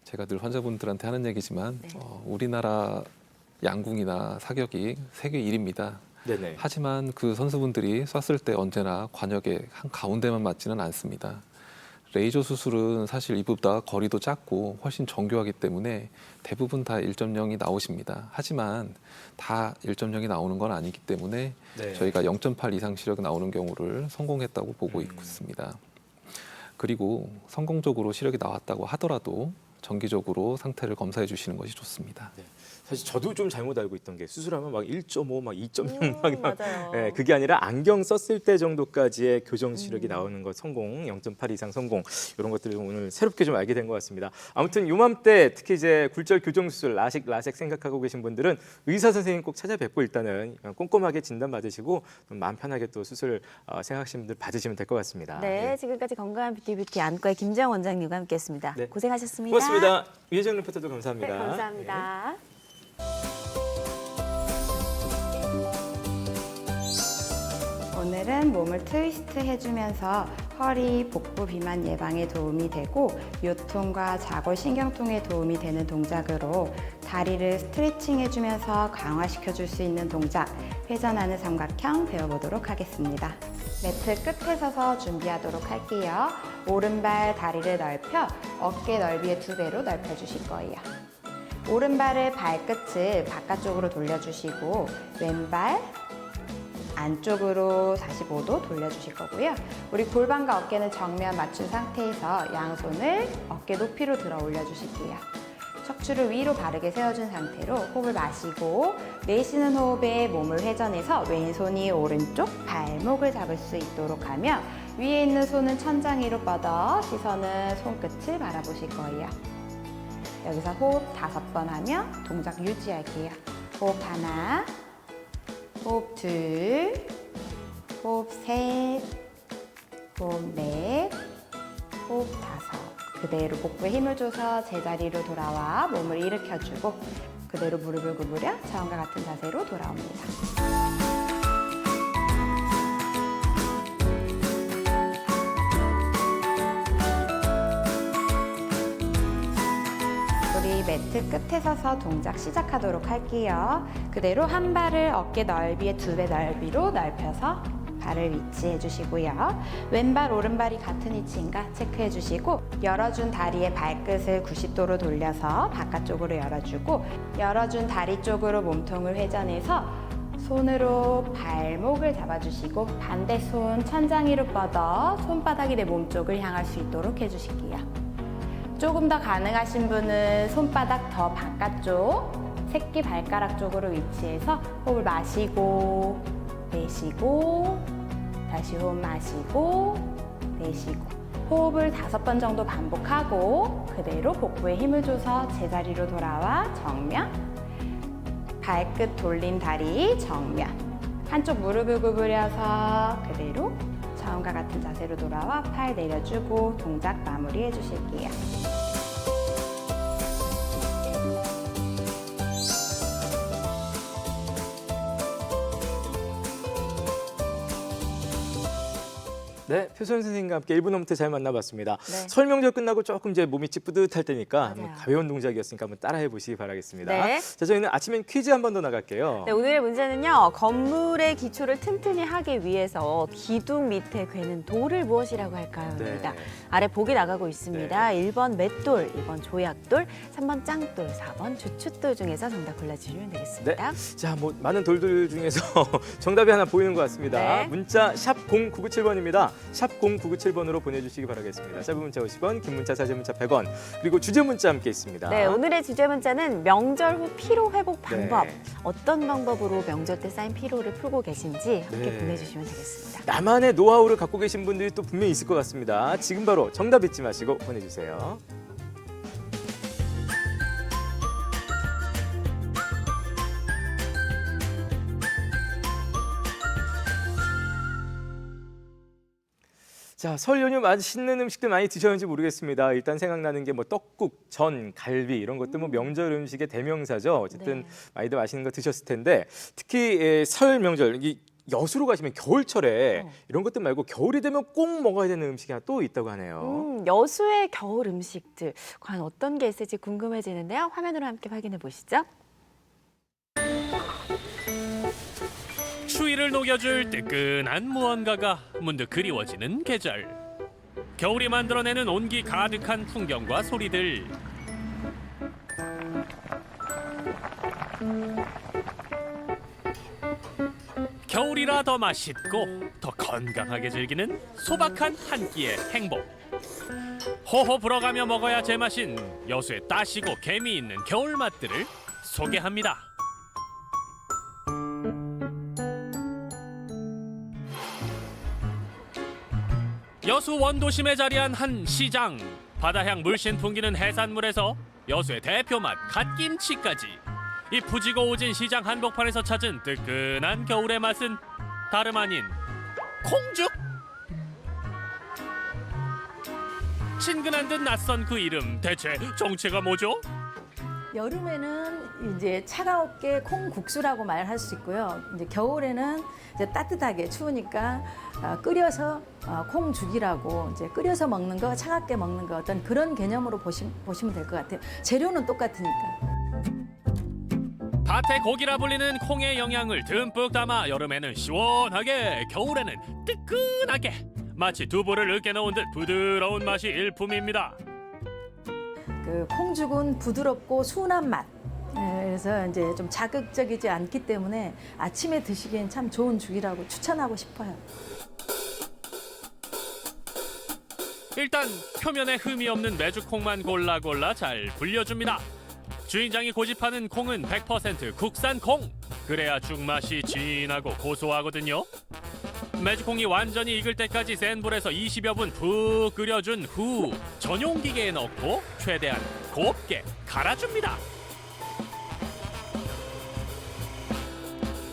제가 늘 환자분들한테 하는 얘기지만 네. 우리나라 양궁이나 사격이 세계 1위입니다. 네네. 하지만 그 선수분들이 쐈을 때 언제나 관역의 한 가운데만 맞지는 않습니다. 레이저 수술은 사실 이보다 거리도 작고 훨씬 정교하기 때문에 대부분 다 1.0이 나오십니다. 하지만 다 1.0이 나오는 건 아니기 때문에 네. 저희가 0.8 이상 시력이 나오는 경우를 성공했다고 보고 있습니다. 그리고 성공적으로 시력이 나왔다고 하더라도 정기적으로 상태를 검사해 주시는 것이 좋습니다. 네. 사실 저도 좀 잘못 알고 있던 게 수술하면 막 1.5, 막 2.0, 막 맞아요. 네, 그게 아니라 안경 썼을 때 정도까지의 교정 시력이 나오는 것 성공, 0.8 이상 성공 이런 것들을 오늘 새롭게 좀 알게 된 것 같습니다. 아무튼 요맘때 특히 이제 굴절 교정 수술, 라식 생각하고 계신 분들은 의사 선생님 꼭 찾아뵙고 일단은 꼼꼼하게 진단 받으시고 좀 마음 편하게 또 수술 생각하시는 분들 받으시면 될 것 같습니다. 네, 예. 지금까지 건강한 뷰티 안과의 김정 원장님과 함께했습니다. 네. 고생하셨습니다. 고맙습니다. 유혜정 리포터도 감사합니다. 네, 감사합니다. 오늘은 몸을 트위스트 해주면서 허리, 복부 비만 예방에 도움이 되고 요통과 자골신경통에 도움이 되는 동작으로 다리를 스트레칭 해주면서 강화시켜줄 수 있는 동작, 회전하는 삼각형 배워보도록 하겠습니다. 매트 끝에 서서 준비하도록 할게요. 오른발 다리를 넓혀 어깨 너비의 2배로 넓혀주실 거예요. 오른발을 발끝을 바깥쪽으로 돌려주시고 왼발 안쪽으로 45도 돌려주실 거고요. 우리 골반과 어깨는 정면 맞춘 상태에서 양손을 어깨 높이로 들어 올려주실게요. 척추를 위로 바르게 세워준 상태로 호흡을 마시고 내쉬는 호흡에 몸을 회전해서 왼손이 오른쪽 발목을 잡을 수 있도록 하며 위에 있는 손은 천장 위로 뻗어 시선은 손끝을 바라보실 거예요. 여기서 호흡 5번 하며 동작 유지할게요. 호흡 하나, 호흡 둘, 호흡 셋, 호흡 넷, 호흡 5. 그대로 복부에 힘을 줘서 제자리로 돌아와 몸을 일으켜주고 그대로 무릎을 구부려 처음과 같은 자세로 돌아옵니다. 우리 매트 끝에 서서 동작 시작하도록 할게요. 그대로 한 발을 어깨 넓이의 2배 넓이로 넓혀서 발을 위치해 주시고요. 왼발, 오른발이 같은 위치인가 체크해 주시고 열어준 다리의 발끝을 90도로 돌려서 바깥쪽으로 열어주고 열어준 다리 쪽으로 몸통을 회전해서 손으로 발목을 잡아주시고 반대 손 천장 위로 뻗어 손바닥이 내 몸쪽을 향할 수 있도록 해주실게요. 조금 더 가능하신 분은 손바닥 더 바깥쪽 새끼 발가락 쪽으로 위치해서 호흡을 마시고 내쉬고 다시 호흡 마시고 내쉬고 호흡을 5번 정도 반복하고 그대로 복부에 힘을 줘서 제자리로 돌아와 정면 발끝 돌린 다리 정면 한쪽 무릎을 구부려서 그대로 처음과 같은 자세로 돌아와 팔 내려주고 동작 마무리해 주실게요. 네, 표선 선생님과 함께 1분 홈트 잘 만나봤습니다. 네. 설 명절 끝나고 조금 이제 몸이 찌뿌듯할 때니까 맞아요. 한번 가벼운 동작이었으니까 한번 따라해 보시기 바라겠습니다. 네. 자, 저희는 아침엔 퀴즈 한 번 더 나갈게요. 네, 오늘의 문제는요. 건물의 기초를 튼튼히 하기 위해서 기둥 밑에 괴는 돌을 무엇이라고 할까요?입니다. 네. 아래 보기 나가고 있습니다. 1번 맷돌, 2번 조약돌, 3번 짱돌, 4번 주춧돌 중에서 정답 골라주시면 되겠습니다. 자, 뭐 많은 돌들 중에서 정답이 하나 보이는 것 같습니다. 네. 문자 샵 0997번입니다. 샵 0997번으로 보내주시기 바라겠습니다. 짧은 문자 50원, 긴 문자 사진 문자 100원, 그리고 주제 문자 함께 있습니다. 네, 오늘의 주제 문자는 명절 후 피로 회복 방법. 네. 어떤 방법으로 명절 때 쌓인 피로를 풀고 계신지 함께 네. 보내주시면 되겠습니다. 나만의 노하우를 갖고 계신 분들이 또 분명히 있을 것 같습니다. 지금 바로 정답 잊지 마시고 보내주세요. 자, 설 연휴 맛있는 음식들 많이 드셨는지 모르겠습니다. 일단 생각나는 게 뭐 떡국, 전, 갈비 이런 것도 뭐 명절 음식의 대명사죠. 어쨌든 네. 많이들 맛있는 거 드셨을 텐데 특히 설 명절 이 여수로 가시면 겨울철에 이런 것들 말고 겨울이 되면 꼭 먹어야 되는 음식이 하나 또 있다고 하네요. 여수의 겨울 음식들 과연 어떤 게 있을지 궁금해지는데요. 화면으로 함께 확인해 보시죠. 추위를 녹여줄 뜨끈한 무언가가 문득 그리워지는 계절. 겨울이 만들어내는 온기 가득한 풍경과 소리들. 겨울이라 더 맛있고 더 건강하게 즐기는 소박한 한 끼의 행복. 호호 불어가며 먹어야 제맛인 여수의 따시고 개미 있는 겨울 맛들을 소개합니다. 여수 원도심에 자리한 한 시장. 바다향 물씬 풍기는 해산물에서 여수의 대표 맛 갓김치까지. 이 푸지고 오진 시장 한복판에서 찾은 뜨끈한 겨울의 맛은 다름 아닌 콩죽. 친근한 듯 낯선 그 이름, 대체 정체가 뭐죠? 여름에는 이제 차가웠게 콩국수라고 말할 수 있고요. 이제 겨울에는 이제 따뜻하게 추우니까 끓여서 콩죽이라고 이제 끓여서 먹는 거, 차갑게 먹는 거 어떤 그런 개념으로 보시면 될 것 같아요. 재료는 똑같으니까. 밭의 고기라 불리는 콩의 영양을 듬뿍 담아 여름에는 시원하게, 겨울에는 뜨끈하게, 마치 두부를 으깨 넣은 듯 부드러운 맛이 일품입니다. 그 콩죽은 부드럽고 순한 맛. 그래서 이제 좀 자극적이지 않기 때문에 아침에 드시기엔 참 좋은 죽이라고 추천하고 싶어요. 일단 표면에 흠이 없는 메주콩만 골라 잘 불려줍니다. 주인장이 고집하는 콩은 100% 국산 콩. 그래야 죽맛이 진하고 고소하거든요. 메주콩이 완전히 익을 때까지 센 불에서 20여 분 푹 끓여준 후 전용 기계에 넣고 최대한 곱게 갈아줍니다.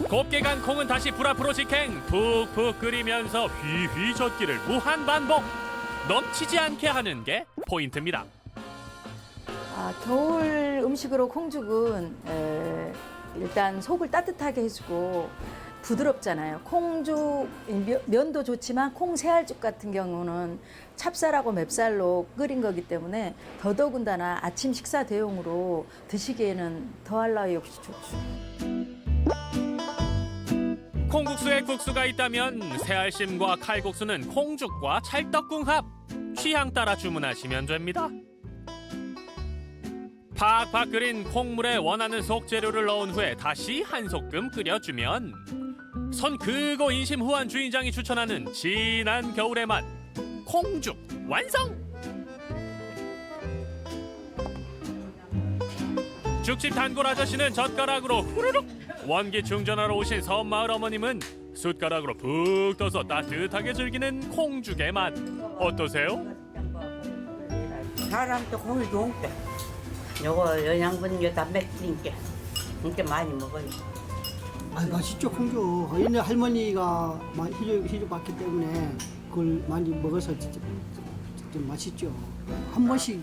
곱게 간 콩은 다시 불 앞으로 직행. 푹푹 끓이면서 휘휘 젓기를 무한 반복. 넘치지 않게 하는 게 포인트입니다. 겨울 음식으로 콩죽은 일단 속을 따뜻하게 해주고 부드럽잖아요. 콩죽 면도 좋지만 콩 새알죽 같은 경우는 찹쌀하고 맵쌀로 끓인 거기 때문에 더더군다나 아침 식사 대용으로 드시기에는 더할 나위 없이 좋죠. 콩국수에 국수가 있다면 새알심과 칼국수는 콩죽과 찰떡궁합. 취향 따라 주문하시면 됩니다. 팍팍 끓인 콩물에 원하는 속재료를 넣은 후에 다시 한 소끔 끓여주면 손 크고 인심 후한 주인장이 추천하는 진한 겨울의 맛 콩죽 완성! 죽집 단골 아저씨는 젓가락으로 후루룩, 원기 충전하러 오신 섬마을 어머님은 숟가락으로 푹 떠서 따뜻하게 즐기는 콩죽의 맛 어떠세요? 사람도 콩이 좋은데 요거 영양분 요다 맥히니까 이렇게 많이 먹어요. 맛있죠, 콩죽. 옛날 할머니가 희주봤기 때문에 그걸 많이 먹어서 좀 맛있죠. 한 번씩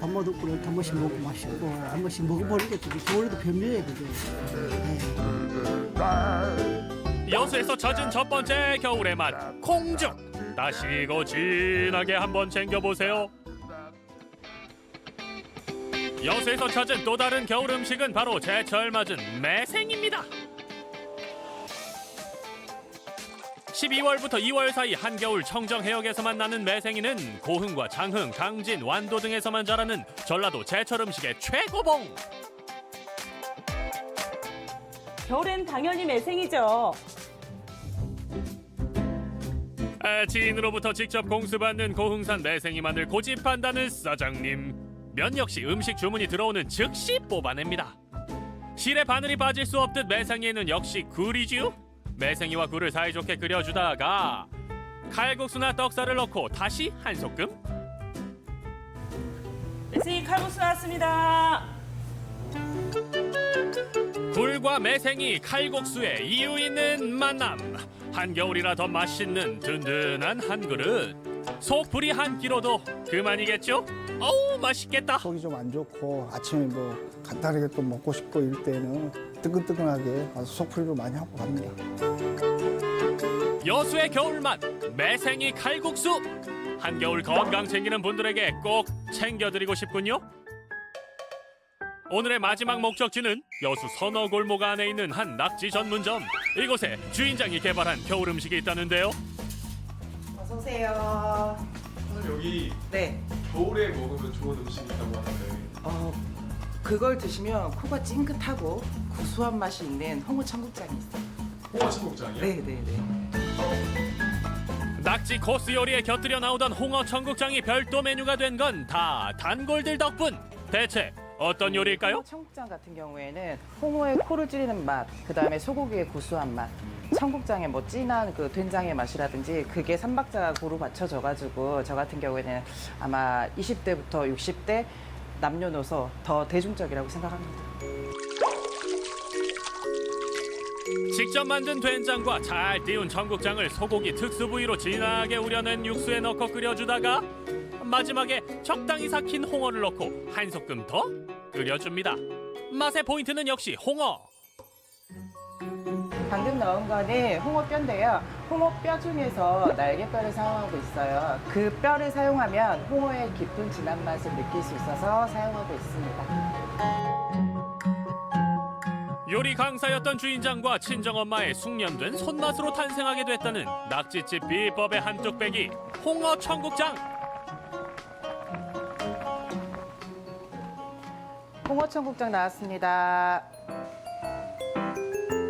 밥맛없고를 한 번씩 먹고 맛있고 한 번씩 먹어보는 게 되게 겨울에도 변미예요, 그게. 네. 여수에서 찾은 첫 번째 겨울의 맛 콩죽. 다시고 진하게 한번 챙겨보세요. 여수에서 찾은 또 다른 겨울 음식은 바로 제철 맞은 매생입니다. 12월부터 2월 사이 한겨울 청정 해역에서만 나는 매생이는 고흥과 장흥, 강진, 완도 등에서만 자라는 전라도 제철 음식의 최고봉. 겨울엔 당연히 매생이죠. 지인으로부터 직접 공수받는 고흥산 매생이만을 고집한다는 사장님. 면 역시 음식 주문이 들어오는 즉시 뽑아냅니다. 실에 바늘이 빠질 수 없듯 매생이에는 역시 굴이지요. 매생이와 굴을 사이좋게 끓여주다가 칼국수나 떡살을 넣고 다시 한 소끔. 매생이 칼국수 나왔습니다. 굴과 매생이 칼국수의 이유 있는 만남. 한겨울이라 더 맛있는 든든한 한 그릇. 속풀이 한 끼로도 그만이겠죠? 어우 맛있겠다. 속이 좀 안 좋고 아침에 뭐 간단하게 또 먹고 싶고 이럴 때는 뜨끈뜨끈하게 아주 속풀이로 많이 하고 갑니다. 여수의 겨울맛 매생이 칼국수. 한겨울 건강 챙기는 분들에게 꼭 챙겨드리고 싶군요. 오늘의 마지막 목적지는 여수 선어골목 안에 있는 한 낙지 전문점. 이곳에 주인장이 개발한 겨울 음식이 있다는데요. 어서 오세요. 선생님 여기 네. 겨울에 먹으면 좋은 음식이 있다고 하는데 그걸 드시면 코가 찡긋하고 구수한 맛이 있는 홍어 청국장이 있어요. 홍어 청국장이요? 네네네. 낙지 코스 요리에 곁들여 나오던 홍어 청국장이 별도 메뉴가 된 건 다 단골들 덕분. 대체 어떤 요리일까요? 홍어 청국장 같은 경우에는 홍어의 코를 찌르는 맛, 그 다음에 소고기의 구수한 맛, 청국장의 뭐 진한 그 된장의 맛이라든지 그게 삼박자가 고루 받쳐져가지고 저 같은 경우에는 아마 20대부터 60대 남녀노소 더 대중적이라고 생각합니다. 직접 만든 된장과 잘 띄운 청국장을 소고기 특수 부위로 진하게 우려낸 육수에 넣고 끓여주다가 마지막에 적당히 삭힌 홍어를 넣고 한 소끔 더 끓여줍니다. 맛의 포인트는 역시 홍어. 방금 넣은 거는 홍어뼈인데요. 홍어뼈 중에서 날개뼈를 사용하고 있어요. 그 뼈를 사용하면 홍어의 깊은 진한 맛을 느낄 수 있어서 사용하고 있습니다. 요리 강사였던 주인장과 친정엄마의 숙련된 손맛으로 탄생하게 됐다는 낙지집 비법의 한쪽 빼기 홍어 청국장. 홍어 청국장 나왔습니다.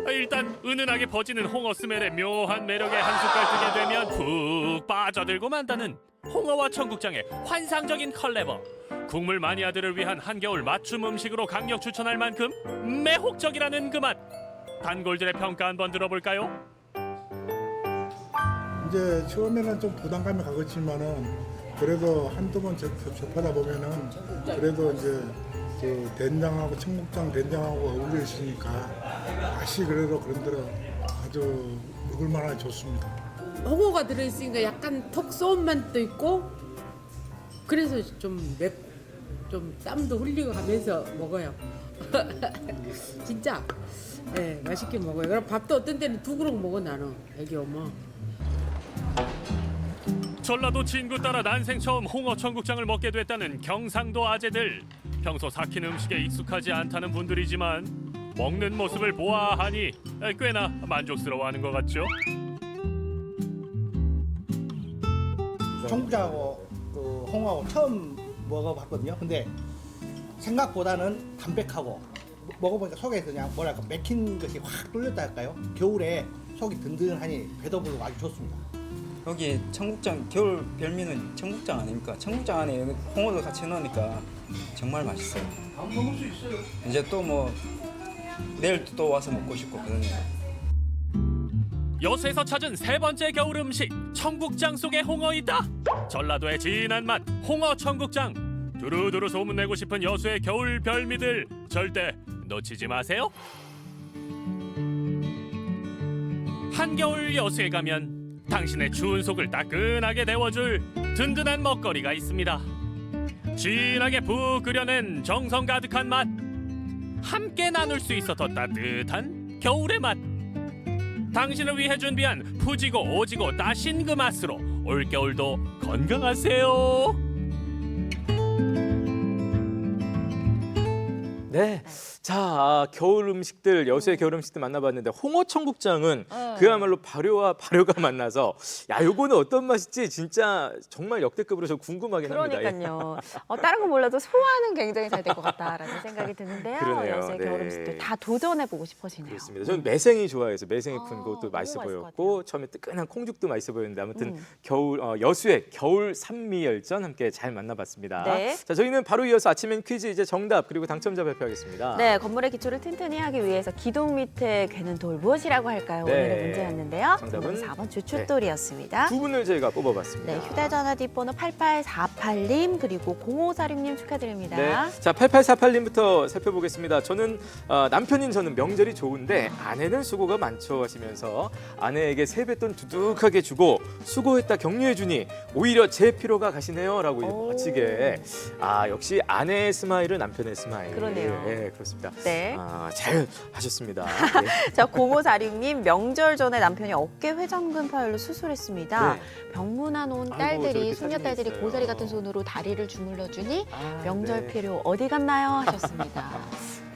일단 은은하게 퍼지는 홍어 스멜의 묘한 매력에 한 숟갈 뜨게 되면 푹 빠져들고 만다는 홍어와 청국장의 환상적인 컬래버. 국물 마니아들을 위한 한겨울 맞춤 음식으로 강력 추천할 만큼 매혹적이라는 그 맛. 단골들의 평가 한번 들어볼까요? 이제 처음에는 좀 부담감이 가겠지만은 그래도 한두 번 접하다 보면은 그래도 이제 그 된장하고 청국장 된장하고 어울려 있으니까 맛이 그래도 그런대로 아주 먹을만하게 좋습니다. 홍어가 들어있으니까 약간 톡 쏘은 맛도 있고 그래서 좀 땀도 흘리고 가면서 먹어요. 진짜 네, 맛있게 먹어요. 그럼 밥도 어떤 때는 2그릇 먹어 나는 애기 엄마. 전라도 친구 따라 난생 처음 홍어 청국장을 먹게 됐다는 경상도 아재들. 평소 삭힌 음식에 익숙하지 않다는 분들이지만 먹는 모습을 보아하니 꽤나 만족스러워하는 것 같죠? 청국장하고 그 홍어하고 처음 먹어봤거든요. 근데 생각보다는 담백하고 먹어보니까 속에서 그냥 뭐랄까 맥힌 것이 확 뚫렸다 할까요? 겨울에 속이 든든하니 배도 부르고 아주 좋습니다. 여기 청국장 겨울 별미는 청국장 아닙니까? 청국장 안에 홍어도 같이 넣으니까 정말 맛있어요. 안 먹을 수 있어요. 이제 또 뭐 내일 또 와서 먹고 싶고 그러네요. 여수에서 찾은 세 번째 겨울 음식 청국장 속에 홍어 있다. 전라도의 진한 맛 홍어 청국장. 두루두루 소문내고 싶은 여수의 겨울 별미들 절대 놓치지 마세요. 한겨울 여수에 가면 당신의 추운 속을 따끈하게 데워줄 든든한 먹거리가 있습니다. 진하게 푹 끓여낸 정성 가득한 맛. 함께 나눌 수 있어 더 따뜻한 겨울의 맛. 당신을 위해 준비한 푸지고 오지고 따신 그 맛으로 올겨울도 건강하세요. 네. 자, 겨울 음식들, 여수의 겨울 음식들 만나봤는데 홍어 청국장은 그야말로 발효와 발효가 만나서 야, 요거는 어떤 맛일지 진짜 정말 역대급으로 저 궁금하긴 합니다. 그러니까요. 다른 건 몰라도 소화는 굉장히 잘 될 것 같다라는 생각이 드는데요. 그러네요. 여수의 네. 겨울 음식들 다 도전해보고 싶어지네요. 그렇습니다. 저는 매생이 좋아해서 매생이 푼 것도 맛있어 너무 맛있을 보였고 처음에 뜨끈한 콩죽도 맛있어 보였는데 아무튼 여수의 겨울 산미열전 함께 잘 만나봤습니다. 네. 자, 저희는 바로 이어서 아침엔 퀴즈 이제 정답 그리고 당첨자 발표하겠습니다. 네, 건물의 기초를 튼튼히 하기 위해서 기둥 밑에 괴는 돌 무엇이라고 할까요? 네. 오늘의 문제였는데요. 정답은 4번 주춧돌이었습니다. 두 분을 저희가 뽑아봤습니다. 네, 휴대전화 뒷번호 8848님 그리고 0546님 축하드립니다. 네. 자, 8848님부터 살펴보겠습니다. 저는 남편인 저는 명절이 좋은데 아내는 수고가 많죠 하시면서 아내에게 세뱃돈 두둑하게 주고 수고했다 격려해 주니 오히려 제 피로가 가시네요라고 이제 멋지게 역시 아내의 스마일은 남편의 스마일. 그러네요. 네, 그렇습니다. 네. 잘 하셨습니다. 네. 자, 0546님 명절 전에 남편이 어깨 회전근 파열로 수술했습니다. 네. 병문안 온 아이고, 딸들이 저렇게 손녀딸들이 사진이 고사리 있어요. 같은 손으로 다리를 주물러주니 명절 네. 필요 어디 갔나요 하셨습니다.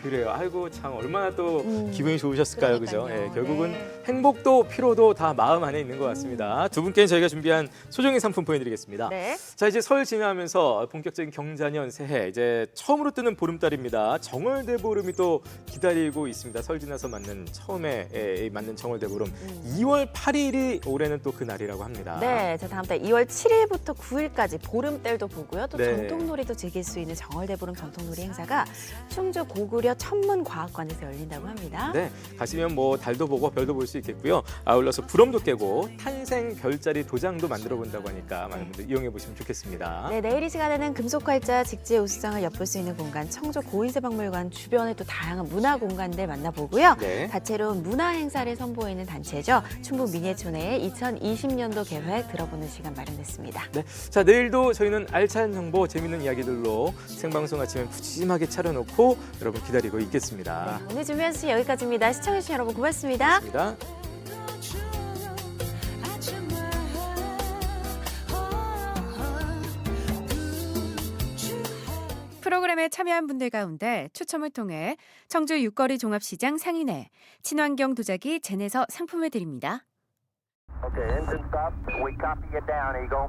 그래요. 아이고 참 얼마나 또 기분이 좋으셨을까요, 그죠? 그러니까요. 예, 결국은 네. 행복도 피로도 다 마음 안에 있는 것 같습니다. 두 분께는 저희가 준비한 소정의 상품 보내드리겠습니다. 네. 자, 이제 설 지나면서 본격적인 경자년 새해 이제 처음으로 뜨는 보름달입니다. 정월대보름이 또 기다리고 있습니다. 설 지나서 맞는 처음에 맞는 정월대보름 2월 8일이 올해는 또 그 날이라고 합니다. 네, 자, 다음 달 2월 7일부터 9일까지 보름달도 보고요. 또 네. 전통놀이도 즐길 수 있는 정월대보름 전통놀이 행사가 충주 고구려 천문과학관에서 열린다고 합니다. 네, 가시면 뭐 달도 보고 별도 볼 수 있겠고요. 아울러서 부럼도 깨고 탄생 별자리 도장도 만들어 본다고 하니까 많은 분들 이용해 보시면 좋겠습니다. 네, 내일 이 시간에는 금속활자 직지의 우수장을 엿볼 수 있는 공간 청주 고인세박물관 주변에 또 다양한 문화 공간들 만나보고요. 네. 다채로운 문화 행사를 선보이는 단체죠. 충북 민예촌의 2020년도 계획 들어보는 시간 마련했습니다. 네, 자 내일도 저희는 알찬 정보, 재밌는 이야기들로 생방송 아침에 푸짐하게 차려놓고 여러분 기다리고 있겠습니다. 오늘 준비한 소식 여기까지입니다. 시청해주신 여러분 고맙습니다. 고맙습니다. 프로그램에 참여한 분들 가운데 추첨을 통해 청주 육거리 종합시장 상인회 친환경 도자기 젠에서 상품을 드립니다. Okay, engine stop. We copy you down, Eagle.